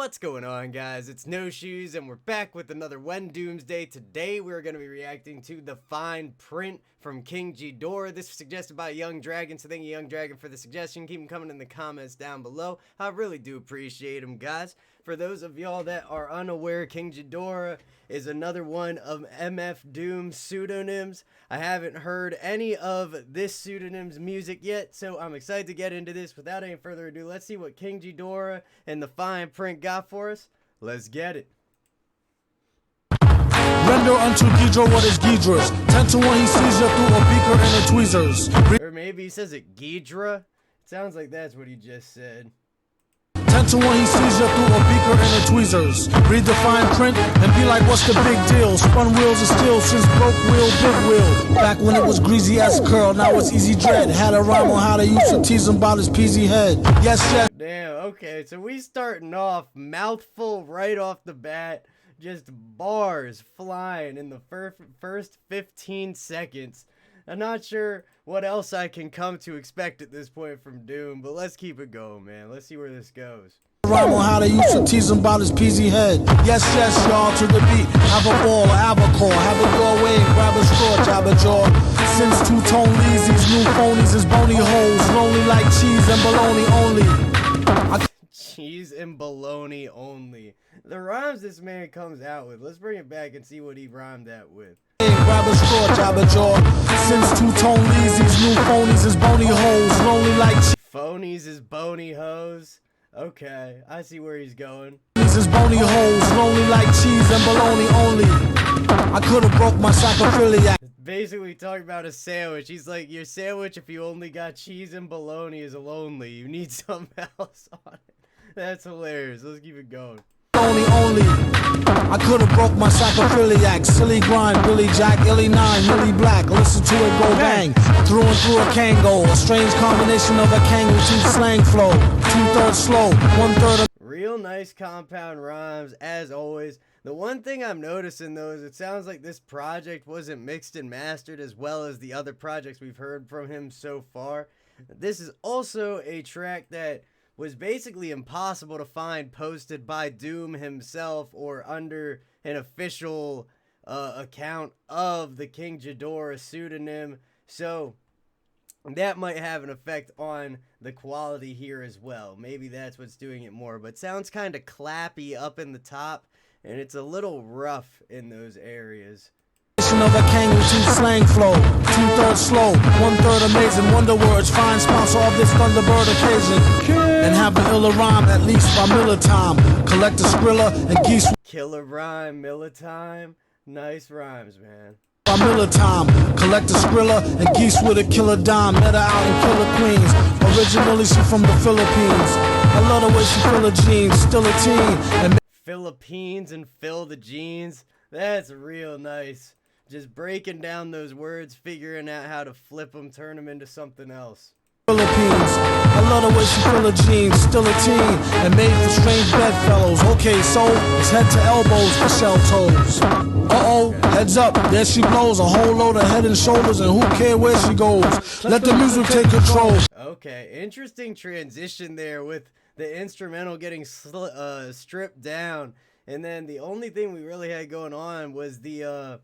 What's going on, guys? It's No Shoes, and we're back with another wenDOOMsday. Today we're going to be reacting to the fine print from King GEEDORAH. This was suggested by Young Dragon, so thank you, Young Dragon, for the suggestion. Keep them coming in the comments down below. I really do appreciate them, guys. For those of y'all that are unaware, King GEEDORAH is another one of MF Doom's pseudonyms. I haven't heard any of this pseudonym's music yet, so I'm excited to get into this. Without any further ado, let's see what King GEEDORAH and the fine print got for us. Let's get it. Render unto GEEDORAH what is GEEDORAH's. 10 to 1 he sees you through a beaker and a tweezers. Or maybe he says it GEEDORAH. It sounds like that's what he just said. 10 to 1 he sees you through a beaker and a tweezers. Read the fine print and be like, what's the big deal? Spun wheels of steel since broke wheel, big wheel. Back when it was greasy as curl, now it's easy dread. Had a rhyme on how they used to tease him about his peasy head. Yes, yes. Damn, okay, so we starting off mouthful right off the bat. Just bars flying in the first 15 seconds. I'm not sure what else I can come to expect at this point from Doom, but let's keep it going, man. Let's see where this goes. Rhyme on how they used to tease him about his peasy head. Yes, yes, y'all, to the beat. Have a ball, have a call, have it your way, grab a straw, jab a jaw. Since two-tone leads, these new phonies is bony holes, lonely like cheese and bologna only. Cheese and bologna only. The rhymes this man comes out with. Let's bring it back and see what he rhymed that with. Grab a straw, jab a jaw. Since two-tone leads, these new phonies is bony holes, lonely like cheese. Phonies is bony hoes. Okay, I see where he's going. These is bony holes, lonely like cheese and bologna only. I could have broke my sacrophiliac. Basically talking about a sandwich. He's like, your sandwich, if you only got cheese and bologna, is lonely. You need something else on it. That's hilarious. Let's keep it going. Only. I could have broke my sacrophiliac. Silly grind, Billy Jack, Illy 9, Millie Black. Listen to it go bang. Through and through a Kango. A strange combination of a kangaroo to slang flow. 2/3 slow, 1/3 of... Real nice compound rhymes, as always. The one thing I'm noticing, though, is it sounds like this project wasn't mixed and mastered as well as the other projects we've heard from him so far. This is also a track that was basically impossible to find posted by Doom himself or under an official account of the King GEEDORAH pseudonym. So that might have an effect on the quality here as well. Maybe that's what's doing it more. But sounds kind of clappy up in the top, and it's a little rough in those areas. Of a kangaroo to slang flow. 2/3 slow, 1/3 amazing. Wonder words, fine sponsor of this Thunderbird occasion. And have an iller rhyme at least by Miller time. Collect a Skrilla and geese. Killer rhyme, Miller time. Nice rhymes, man. By Miller time. Collect a Skrilla and geese with a killer dime. Met her out in Killer Queens. Originally she from the Philippines. I love the way she fill her jeans. Still a teen. And Philippines and fill the jeans. That's real nice. Just breaking down those words, figuring out how to flip them, turn them into something else. Philippines. I love the way she fill her jeans, still a teen, and made for strange bedfellows. Okay, so it's head to elbows for shell toes. Uh-oh, heads up, there she blows a whole load of head and shoulders, and who cares where she goes? Let the music take control. Okay, interesting transition there with the instrumental getting stripped down, and then the only thing we really had going on was the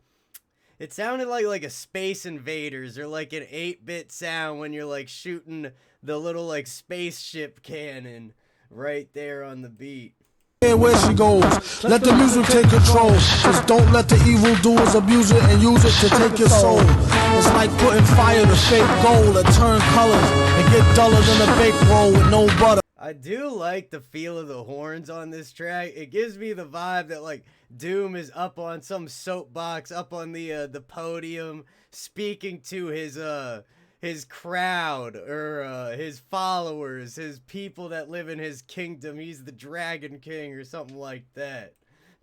it sounded like a Space Invaders or like an 8-bit sound when you're like shooting the little like spaceship cannon right there on the beat. Where she goes, let the music take control. Just don't let the evildoers abuse it and use it to take your soul. It's like putting fire to fake gold that turn colors and get duller than a baked roll with no butter. I do like the feel of the horns on this track. It gives me the vibe that like Doom is up on some soapbox, up on the podium, speaking to his crowd or his followers, his people that live in his kingdom. He's the Dragon King or something like that.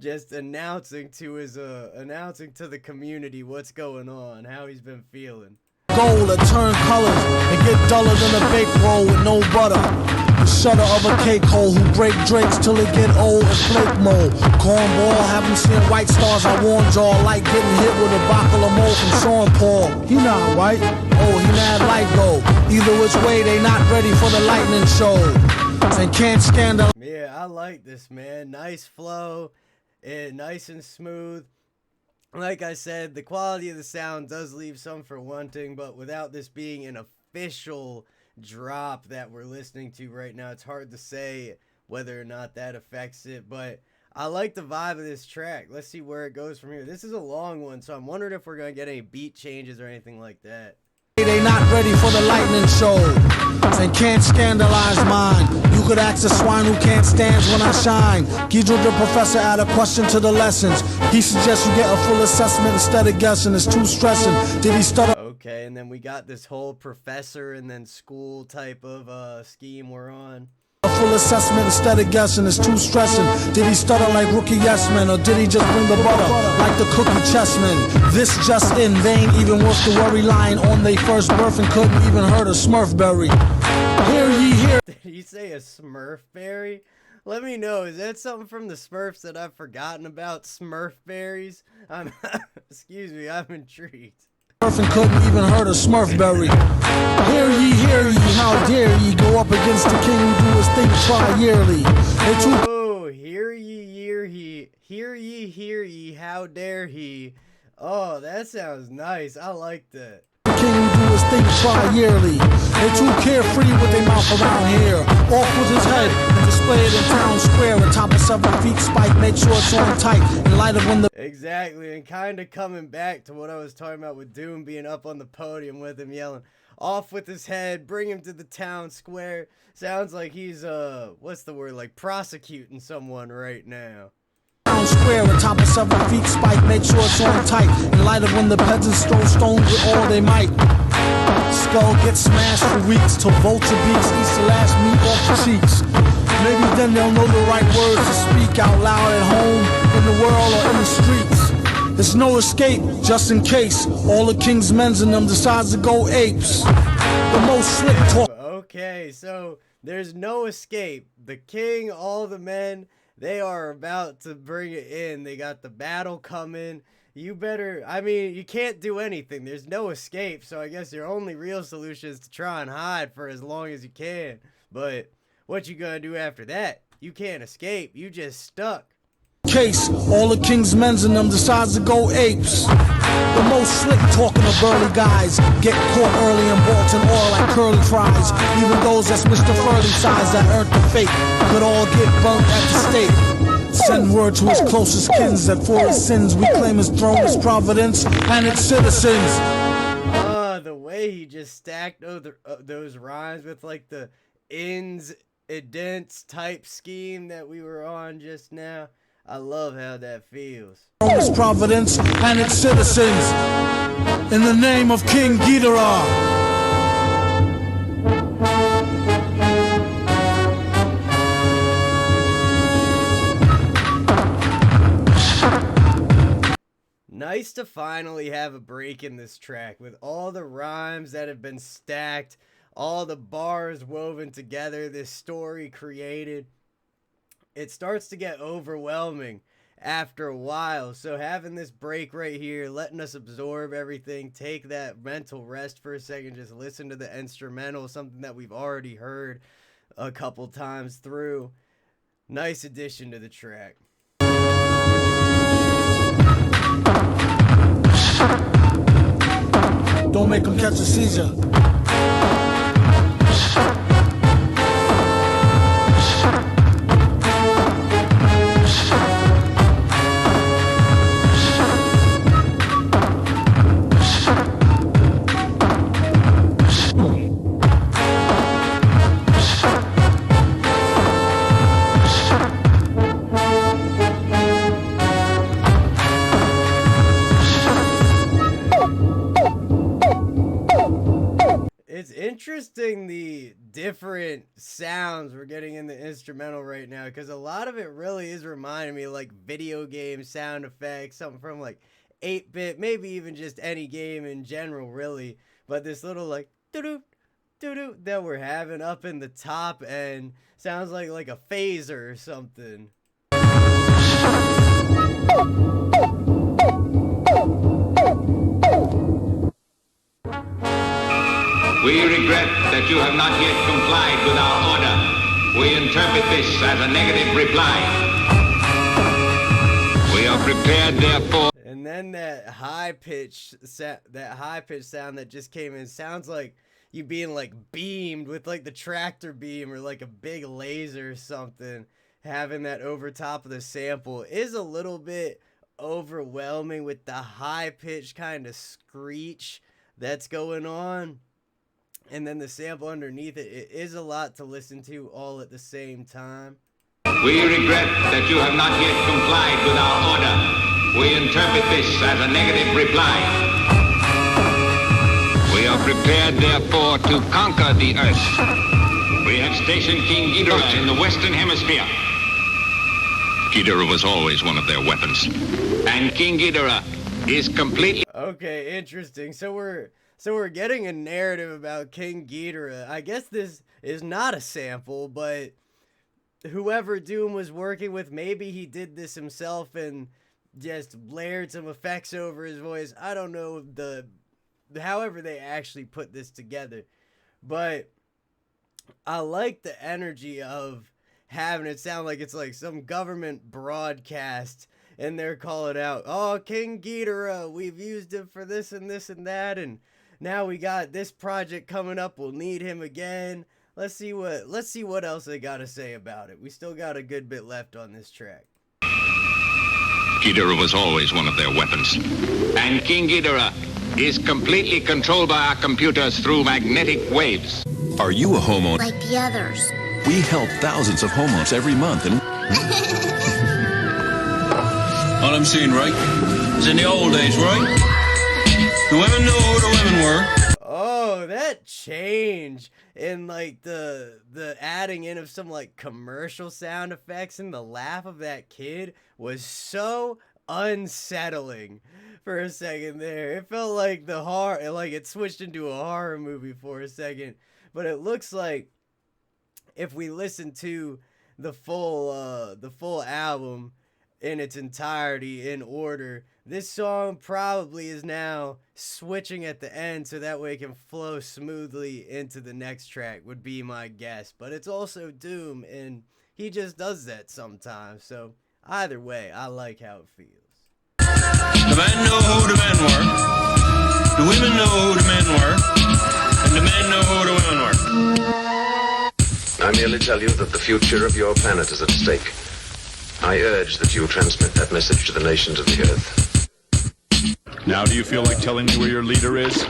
Just announcing to the community what's going on, how he's been feeling. Gold that turn colors and get duller than a baked roll with no butter. The shutter of a cake hole who break drakes till it get old as flake mold. Cornball, haven't seen white stars, I warned y'all, like getting hit with a bottle of mold from Sean Paul. He not white, oh he mad light though. Either which way they not ready for the lightning show. And can't stand up. Yeah, I like this, man. Nice flow, nice and smooth. Like I said, the quality of the sound does leave some for wanting, but without this being an official drop that we're listening to right now, it's hard to say whether or not that affects it. But I like the vibe of this track. Let's see where it goes from here. This is a long one, so I'm wondering if we're going to get any beat changes or anything like that. They not ready for the lightning show and can't scandalize mine. You could ask a swine who can't stand when I shine. GEEDORAH the professor add a question to the lessons. He suggests you get a full assessment instead of guessing. It's too stressing. Did he stutter? Okay, and then we got this whole professor and then school type of scheme we're on. A full assessment instead of guessing. It's too stressing. Did he stutter like rookie yes men, or did he just bring the butter like the cookie chessmen? This just in, they ain't even worth the worry. Lying on they first birth and couldn't even hurt a Smurfberry. Hear ye hear. Did he say a Smurfberry? Let me know. Is that something from the Smurfs that I've forgotten about? Smurfberries? Excuse me, I'm intrigued. And couldn't even hurt a Smurfberry. Hear ye, how dare ye go up against the king who do his thing tri-yearly. Oh, hear ye, how dare he. Oh, that sounds nice. I like that. The king who do his thing tri-yearly. They too carefree with their mouth around here. Off with his head and display it in town square. Atop a 7 feet spike, make sure it's on tight. In light of when the exactly, and kind of coming back to what I was talking about with Doom being up on the podium with him yelling, off with his head, bring him to the town square. Sounds like he's, what's the word, like prosecuting someone right now. Town square, atop a 7 feet spike, make sure it's on tight. In light of when the peasants throw stones with all they might. Skull gets smashed for weeks till vulture beaks eats the last meat off the cheeks. Maybe then they'll know the right words to speak out loud at home, in the world, or in the streets. There's no escape, just in case all the king's men's in them decides to go apes. The most slick talk. Okay, so there's no escape. The king, all the men, they are about to bring it in. They got the battle coming. You better, I mean, you can't do anything. There's no escape, so I guess your only real solution is to try and hide for as long as you can. But what you gonna do after that? You can't escape. You just stuck. Case, all the king's men's in them decides to go apes. The most slick talking of burly guys get caught early and bought in oil like curly fries. Even those that's Mr. Furley size that earned the fate could all get burnt at the stake. Send word to his closest kins that for his sins we claim his throne, his providence, and its citizens. The way he just stacked those rhymes with like the ins, idents type scheme that we were on just now. I love how that feels. His providence and its citizens. In the name of King GEEDORAH. Nice to finally have a break in this track with all the rhymes that have been stacked, all the bars woven together, this story created. It starts to get overwhelming after a while, so having this break right here, letting us absorb everything, take that mental rest for a second, just listen to the instrumental, something that we've already heard a couple times through. Nice addition to the track. Don't make them catch a seizure. It's interesting the different sounds we're getting in the instrumental right now, because a lot of it really is reminding me of like video game sound effects, something from like 8-bit, maybe even just any game in general really, but this little like doo-doo, doo-doo that we're having up in the top end sounds like a phaser or something. We regret that you have not yet complied with our order. We interpret this as a negative reply. We are prepared, therefore. And then that high pitch sound that just came in sounds like you being like beamed with like the tractor beam or like a big laser or something. Having that over top of the sample is a little bit overwhelming with the high pitch kind of screech that's going on. And then the sample underneath it, it is a lot to listen to all at the same time. We regret that you have not yet complied with our order. We interpret this as a negative reply. We are prepared, therefore, to conquer the Earth. We have stationed King GEEDORAH in the Western Hemisphere. GEEDORAH was always one of their weapons. And King GEEDORAH is completely... Okay, interesting. So we're getting a narrative about King GEEDORAH. I guess this is not a sample, but whoever Doom was working with, maybe he did this himself and just layered some effects over his voice. I don't know however they actually put this together, but I like the energy of having it sound like it's like some government broadcast and they're calling out, oh, King GEEDORAH, we've used him for this and this and that, and now we got this project coming up, we'll need him again. Let's see what else they got to say about it. We still got a good bit left on this track. GEEDORAH was always one of their weapons. And King GEEDORAH is completely controlled by our computers through magnetic waves. Are you a homeowner? Like the others. We help thousands of homeowners every month, and all I'm saying, right, is in the old days, right? The women know who the women were. Oh, that change in like the adding in of some like commercial sound effects and the laugh of that kid was so unsettling for a second there. It felt like it switched into a horror movie for a second. But it looks like if we listen to the full album in its entirety in order, this song probably is now switching at the end so that way it can flow smoothly into the next track, would be my guess. But it's also Doom, and he just does that sometimes. So either way, I like how it feels. The men know who the men were, the women know who the men were, and the men know who the women were. I merely tell you that the future of your planet is at stake. I urge that you transmit that message to the nations of the Earth. Now do you feel like telling me where your leader is?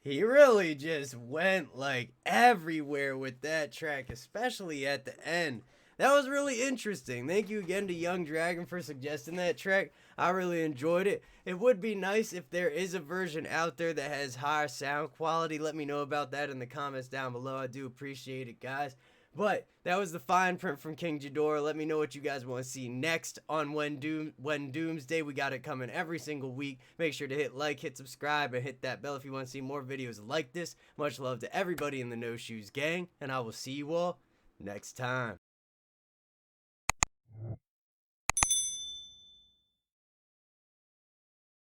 He really just went like everywhere with that track, especially at the end. That was really interesting. Thank you again to Young Dragon for suggesting that track. I really enjoyed it. It would be nice if there is a version out there that has higher sound quality. Let me know about that in the comments down below. I do appreciate it, guys. But that was the fine print from King GEEDORAH. Let me know what you guys want to see next on wenDOOmsday. We got it coming every single week. Make sure to hit like, hit subscribe, and hit that bell if you want to see more videos like this. Much love to everybody in the No Shoes gang, and I will see you all next time.